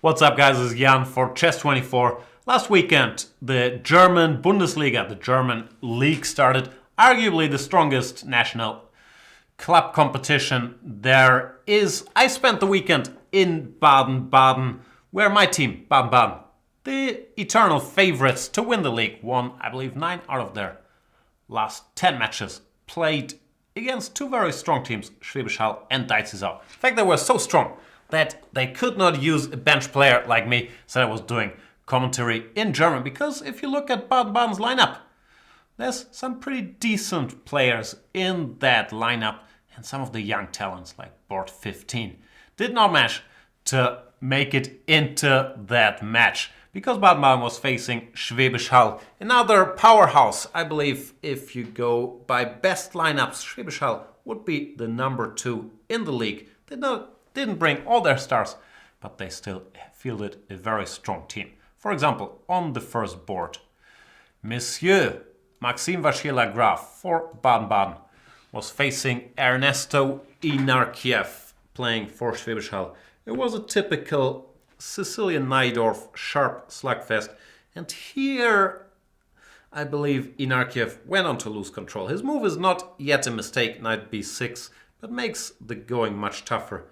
What's up, guys? This is Jan for Chess24. Last weekend, the German Bundesliga, the German league, started. Arguably the strongest national club competition there is. I spent the weekend in Baden-Baden, where my team, Baden-Baden, the eternal favorites to win the league, won, I believe, 9 out of their last 10 matches, played against two very strong teams, Schwäbisch Hall and Deitzisau. In fact, they were so strong that they could not use a bench player like me, so I was doing commentary in German. Because if you look at Baden-Baden's lineup, there's some pretty decent players in that lineup, and some of the young talents like Board 15 did not manage to make it into that match because Baden-Baden was facing Schwäbisch Hall, another powerhouse. I believe if you go by best lineups, Schwäbisch Hall would be the number 2 in the league. They didn't bring all their stars, but they still fielded a very strong team. For example, on the first board, Monsieur Maxime Vachier-Lagrave for Baden-Baden was facing Ernesto Inarkiev playing for Schwäbisch Hall. It was a typical Sicilian Najdorf sharp slugfest, and here I believe Inarkiev went on to lose control. His move is not yet a mistake, knight b6, but makes the going much tougher.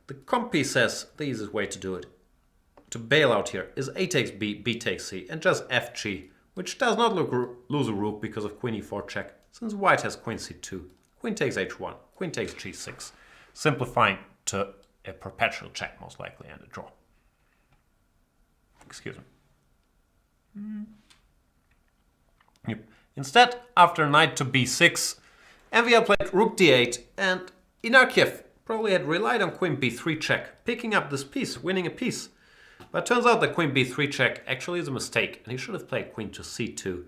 The compy says the easiest way to do it, to bail out here, is a takes b, b takes c, and just fg, which does not lose a rook because of queen e4 check, since white has queen c2, queen takes h1, queen takes g6, simplifying to a perpetual check most likely and a draw. Excuse me. Yep. Instead, after knight to b6, MVL played rook d8, and Inarkiev probably had relied on queen b3 check, picking up this piece, winning a piece. But it turns out that queen b3 check actually is a mistake, and he should have played queen to c2,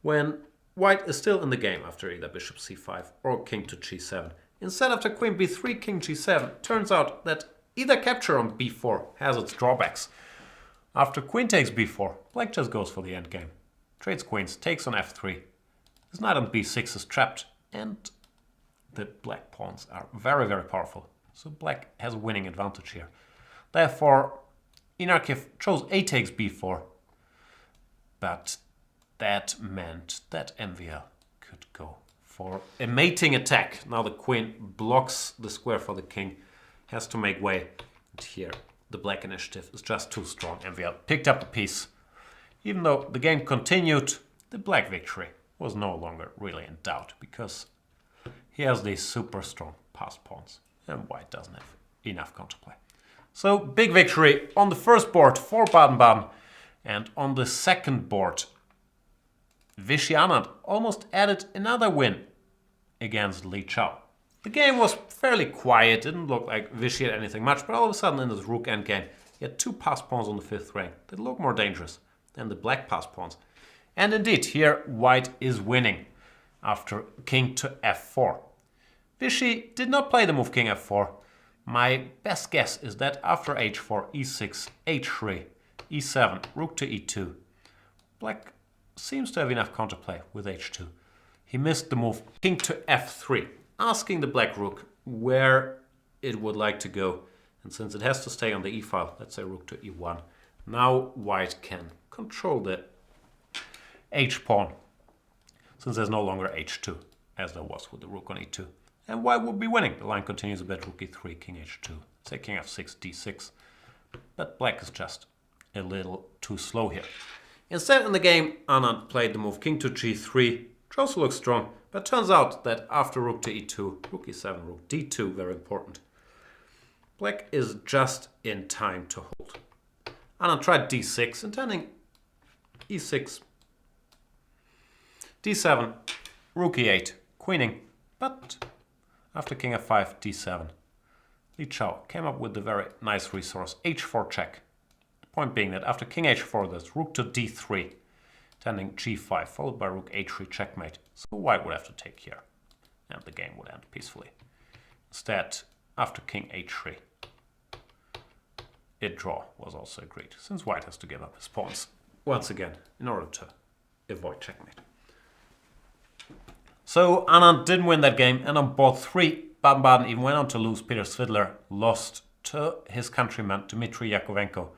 when white is still in the game after either bishop c5 or king to g7. Instead, after queen b3, king g7, turns out that either capture on b4 has its drawbacks. After queen takes b4, black just goes for the endgame. Trades queens, takes on f3. His knight on b6 is trapped, and the black pawns are very, very powerful. So black has a winning advantage here. Therefore, Inarkiev chose a takes b4, but that meant that MVL could go for a mating attack. Now the queen blocks the square for the king, has to make way. And here, the black initiative is just too strong. MVL picked up the piece. Even though the game continued, the black victory was no longer really in doubt because he has these super strong passed pawns and white doesn't have enough counterplay. So big victory on the first board for Baden-Baden, and on the second board, Vachier-Lagrave almost added another win against Li Chao. The game was fairly quiet, didn't look like Vichy had anything much, but all of a sudden in this rook endgame, he had two passed pawns on the 5th rank that look more dangerous than the black passed pawns. And indeed, here white is winning after king to f4. Vichy did not play the move king f4. My best guess is that after h4, e6, h3, e7, rook to e2, black seems to have enough counterplay with h2. He missed the move king to f3, asking the black rook where it would like to go. And since it has to stay on the e-file, let's say rook to e1, now white can control the h-pawn, since there's no longer h2, as there was with the rook on e2. And white would be winning. The line continues a bit, rook e3, king h2, say king f6, d6. But black is just a little too slow here. Instead in the game, Anand played the move king to g3, which also looks strong, but turns out that after rook to e2, rook e7, rook d2, very important, black is just in time to hold. Anand tried d6, intending e6, d7, rook e8, queening, but after king f5, d7, Li Chao came up with the very nice resource h4 check. The point being that after king h4, there's rook to d3, tending g5, followed by rook h3 checkmate. So white would have to take here, and the game would end peacefully. Instead, after king h3, a draw was also agreed, since white has to give up his pawns once again in order to avoid checkmate. So Anand didn't win that game, and on board 3, Baden-Baden even went on to lose. Peter Svidler lost to his countryman Dmitry Yakovenko.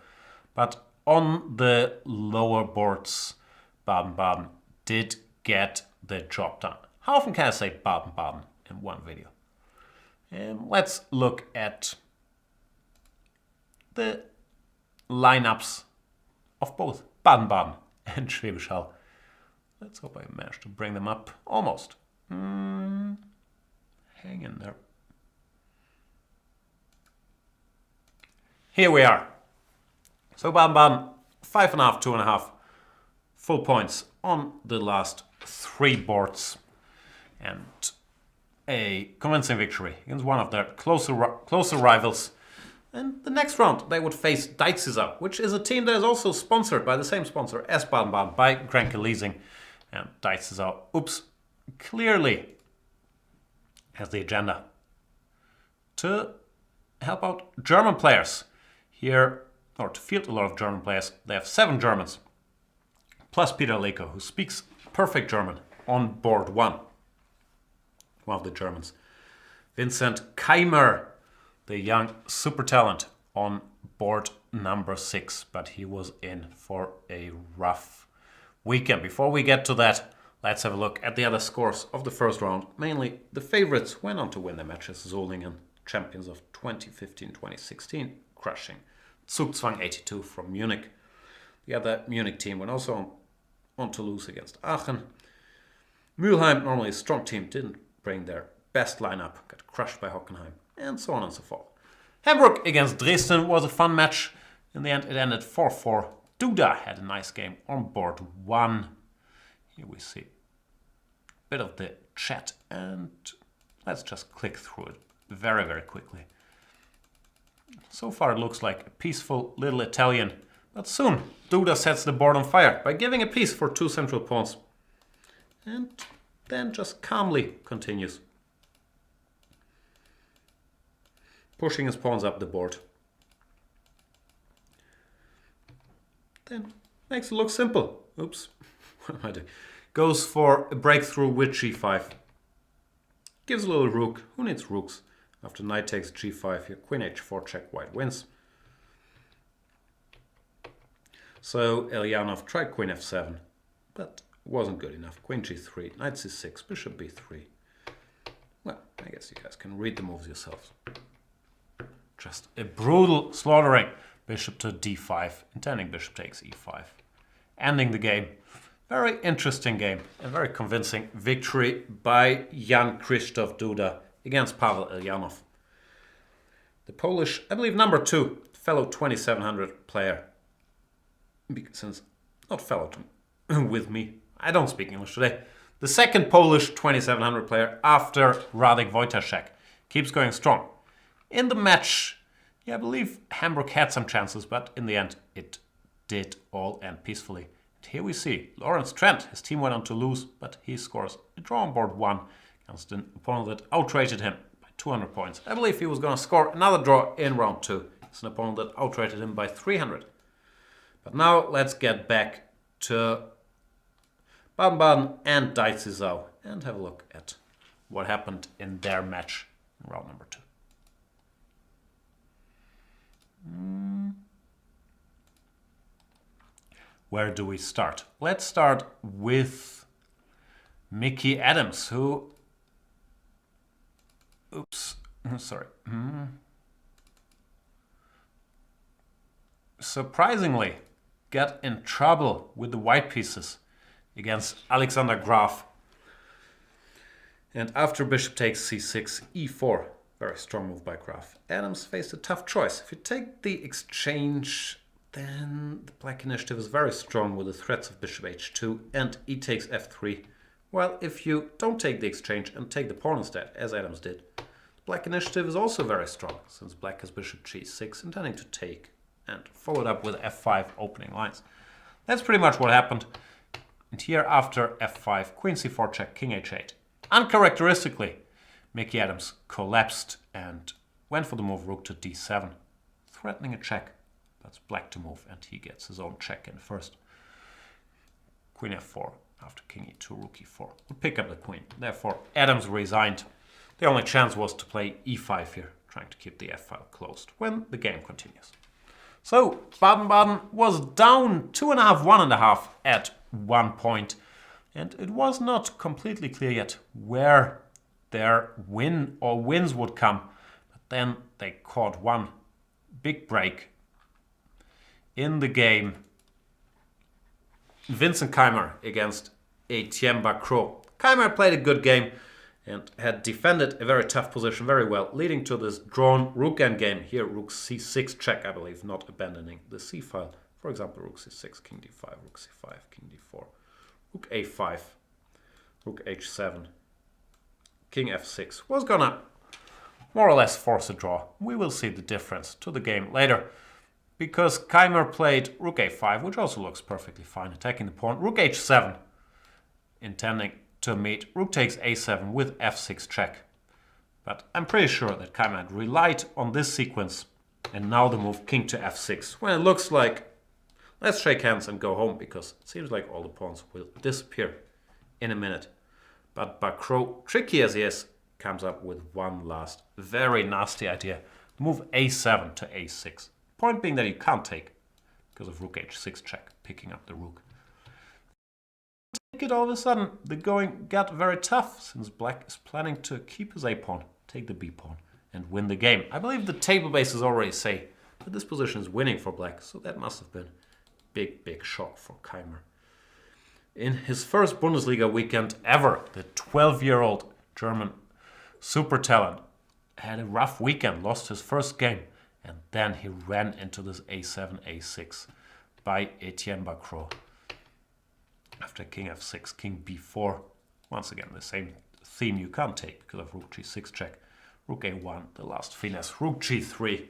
But on the lower boards, Baden-Baden did get the job done. How often can I say Baden-Baden in one video? Let's look at the lineups of both Baden-Baden and Schwäbisch Hall. Let's hope I managed to bring them up. Almost. Hang in there. Here we are. So Baden-Baden, 5.5, 2.5 full points on the last 3 boards. And a convincing victory against one of their closer rivals. And the next round, they would face Deitzisau, which is a team that is also sponsored by the same sponsor as Baden-Baden, by Grenke Leasing. And Deitzisau, clearly has the agenda to help out German players here, or to field a lot of German players. They have 7 Germans, plus Peter Leko, who speaks perfect German, on board 1. One of the Germans. Vincent Keimer, the young super talent, on board number 6, but he was in for a rough weekend. Before we get to that, let's have a look at the other scores of the first round. Mainly, the favorites went on to win their matches. Solingen, champions of 2015-2016, crushing Zugzwang 82 from Munich. The other Munich team went also on to lose against Aachen. Mülheim, normally a strong team, didn't bring their best lineup, got crushed by Hockenheim, and so on and so forth. Hamburg against Dresden was a fun match. In the end, it ended 4-4. Duda had a nice game on board 1. Here we see a bit of the chat, and let's just click through it very, very quickly. So far it looks like a peaceful little Italian, but soon Duda sets the board on fire by giving a piece for 2 central pawns. And then just calmly continues, pushing his pawns up the board. Then makes it look simple. What am I doing? Goes for a breakthrough with g5. Gives a little rook. Who needs rooks? After knight takes g5 here, queen h4 check, white wins. So Elyanov tried queen f7, but wasn't good enough. Queen g3, knight c6, bishop b3. Well, I guess you guys can read the moves yourselves. Just a brutal slaughtering. Bishop to d5, intending bishop takes e5. Ending the game. Very interesting game. A very convincing victory by Jan-Krzysztof Duda against Pavel Elyanov. The Polish, I believe, number 2, fellow 2700 player. Since not fellow with me, I don't speak English today. The second Polish 2700 player after Radek Wojtaszek. Keeps going strong. In the match, yeah, I believe Hamburg had some chances, but in the end, it did all end peacefully. And here we see Lawrence Trent. His team went on to lose, but he scores a draw on board 1 against an opponent that outrated him by 200 points. I believe he was going to score another draw in round 2. It's an opponent that outrated him by 300. But now let's get back to Baden-Baden and Deitzisau and have a look at what happened in their match in round number 2. Where do we start? Let's start with Mickey Adams, who... surprisingly got in trouble with the white pieces against Alexander Graf. And after bishop takes c6, e4, very strong move by Graf, Adams faced a tough choice. If you take the exchange, then the black initiative is very strong with the threats of bishop h2 and e takes f3. While if you don't take the exchange and take the pawn instead, as Adams did, the black initiative is also very strong, since black has bishop g6, intending to take, and followed up with f5 opening lines. That's pretty much what happened. And here after f5, queen c4 check, king h8. Uncharacteristically, Mickey Adams collapsed and went for the move rook to d7, threatening a check. That's black to move, and he gets his own check in first. Queen f4 after king e2, rook e4 would pick up the queen. Therefore, Adams resigned. The only chance was to play e5 here, trying to keep the f-file closed when the game continues. So Baden-Baden was down 2.5, 1.5 at one point, and it was not completely clear yet where their win or wins would come. But then they caught one big break in the game. Vincent Keimer against Etienne Bacrot. Keimer played a good game and had defended a very tough position very well, leading to this drawn rook endgame. Here, rook c6 check, I believe, not abandoning the c file. For example, rook c6, king d5, rook c5, king d4, rook a5, rook h7, king f6. Was gonna more or less force a draw. We will see the difference to the game later, because Keimer played rook a5, which also looks perfectly fine, attacking the pawn. Rook h7, intending to meet rook takes a7 with f6 check. But I'm pretty sure that Keimer had relied on this sequence, and now the move king to f6, when it looks like let's shake hands and go home, because it seems like all the pawns will disappear in a minute. But Bacrot, tricky as he is, comes up with one last very nasty idea. Move a7 to a6. Point being that you can't take because of rook h6 check, picking up the rook. All of a sudden, the going got very tough, since black is planning to keep his a-pawn, take the b-pawn, and win the game. I believe the table bases already say that this position is winning for black, so that must have been big, big shock for Keimer. In his first Bundesliga weekend ever, the 12-year-old German super talent had a rough weekend, lost his first game, and then he ran into this a7, a6 by Etienne Bacrot. After king f6, king b4, once again the same theme you can't take because of rook g6 check, rook a1, the last finesse, rook g3,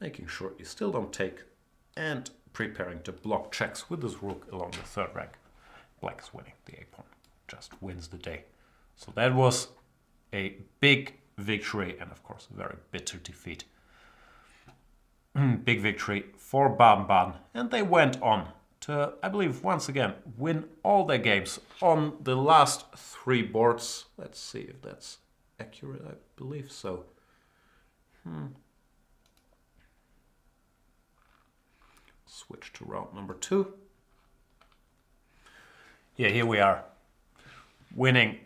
making sure you still don't take, and preparing to block checks with this rook along the third rank. Black is winning, the a-pawn just wins the day. So that was a big victory, and of course a very bitter defeat. Big victory for Baden-Baden, and they went on to, I believe, once again, win all their games on the last 3 boards. Let's see if that's accurate. I believe so. Switch to round number 2. Yeah, here we are, winning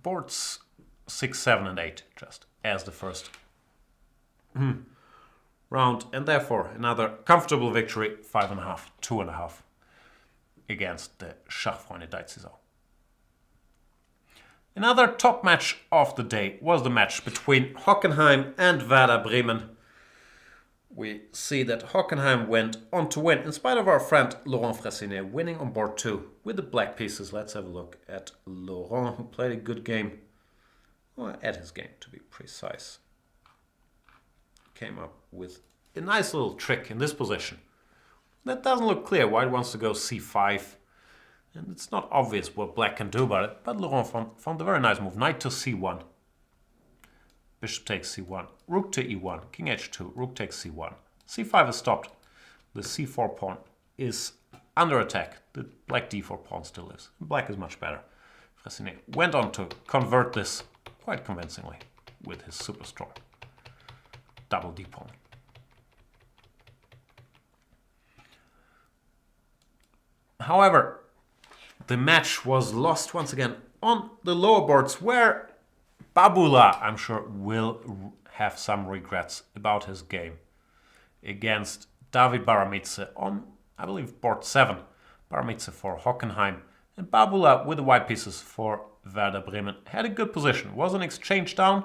boards 6, 7, and 8, just as the first round, and therefore another comfortable victory, 5.5, 2.5 against the Schachfreunde Deitzisau. Another top match of the day was the match between Hockenheim and Werder Bremen. We see that Hockenheim went on to win, in spite of our friend Laurent Fressinet winning on board 2 with the black pieces. Let's have a look at Laurent, who played a good game, or at his game to be precise. Came up with a nice little trick in this position. That doesn't look clear. White wants to go c5, and it's not obvious what black can do about it, but Laurent found a very nice move. Knight to c1. Bishop takes c1, rook to e1, king h2, rook takes c1. c5 is stopped. The c4 pawn is under attack. The black d4 pawn still lives. Black is much better. Fressinet went on to convert this quite convincingly with his super strong double d pawn. However, the match was lost once again on the lower boards, where Babula, I'm sure, will have some regrets about his game against David Baramitse on, I believe, board 7. Baramitse for Hockenheim, and Babula with the white pieces for Werder Bremen had a good position. Was an exchange down,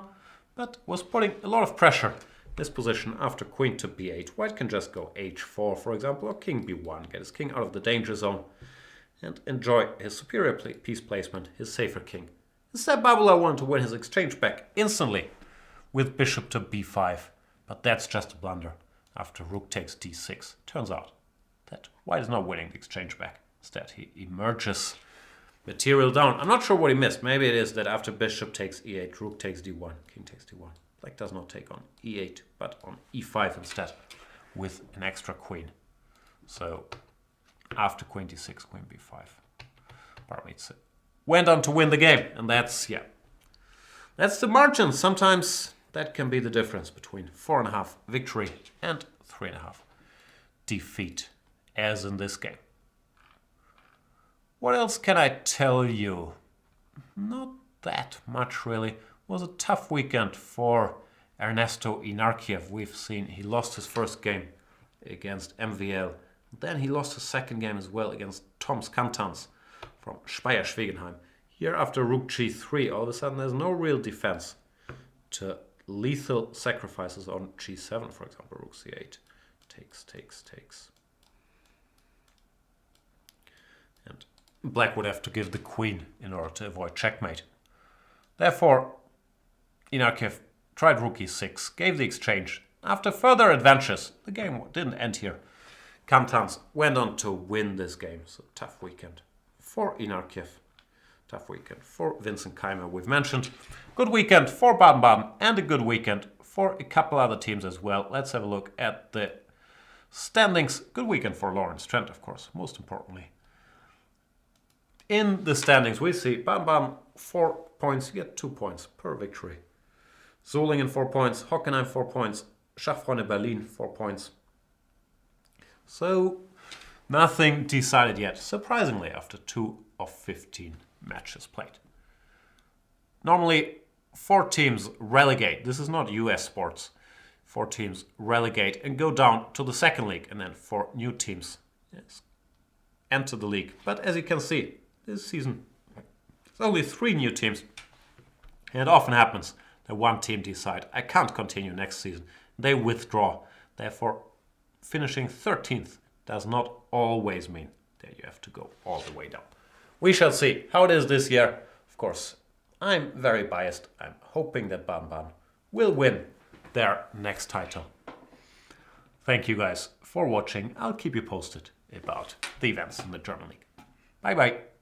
but was putting a lot of pressure. This position after queen to b8. White can just go h4, for example, or king b1, get his king out of the danger zone, and enjoy his superior piece placement, his safer king. Instead, Babula wanted to win his exchange back instantly with bishop to b5, but that's just a blunder. After rook takes d6, turns out that white is not winning the exchange back. Instead, he emerges material down. I'm not sure what he missed. Maybe it is that after bishop takes e8, rook takes d1, king takes d1. Black does not take on e8, but on e5 instead, with an extra queen. So after queen d6, queen b5, Baramitse went on to win the game, and that's the margin. Sometimes that can be the difference between 4.5 victory and 3.5 defeat, as in this game. What else can I tell you? Not that much, really. It was a tough weekend for Ernesto Inarkiev. We've seen he lost his first game against MVL. Then he lost his second game as well against Toms Kantans from Speyer-Schwegenheim. Here after rook g3, all of a sudden there's no real defense to lethal sacrifices on g7, for example. Rook c8. Takes. And black would have to give the queen in order to avoid checkmate. Therefore, Inarkiev tried rook e6, gave the exchange. After further adventures, the game didn't end here. Kantans went on to win this game. So tough weekend for Inarkiev. Tough weekend for Vincent Keimer, we've mentioned. Good weekend for Baden-Baden and a good weekend for a couple other teams as well. Let's have a look at the standings. Good weekend for Lawrence Trent, of course, most importantly. In the standings, we see Baden-Baden 4 points. You get 2 points per victory. Solingen 4 points. Hockenheim 4 points. Schachfreunde Berlin 4 points. So, nothing decided yet, surprisingly, after 2 of 15 matches played. Normally, 4 teams relegate. This is not US sports. 4 teams relegate and go down to the second league, and then 4 new teams enter the league. But as you can see, this season, there's only 3 new teams. And it often happens that one team decides, I can't continue next season. They withdraw. Therefore, finishing 13th does not always mean that you have to go all the way down. We shall see how it is this year. Of course, I'm very biased. I'm hoping that Baden-Baden will win their next title. Thank you guys for watching. I'll keep you posted about the events in the German League. Bye bye.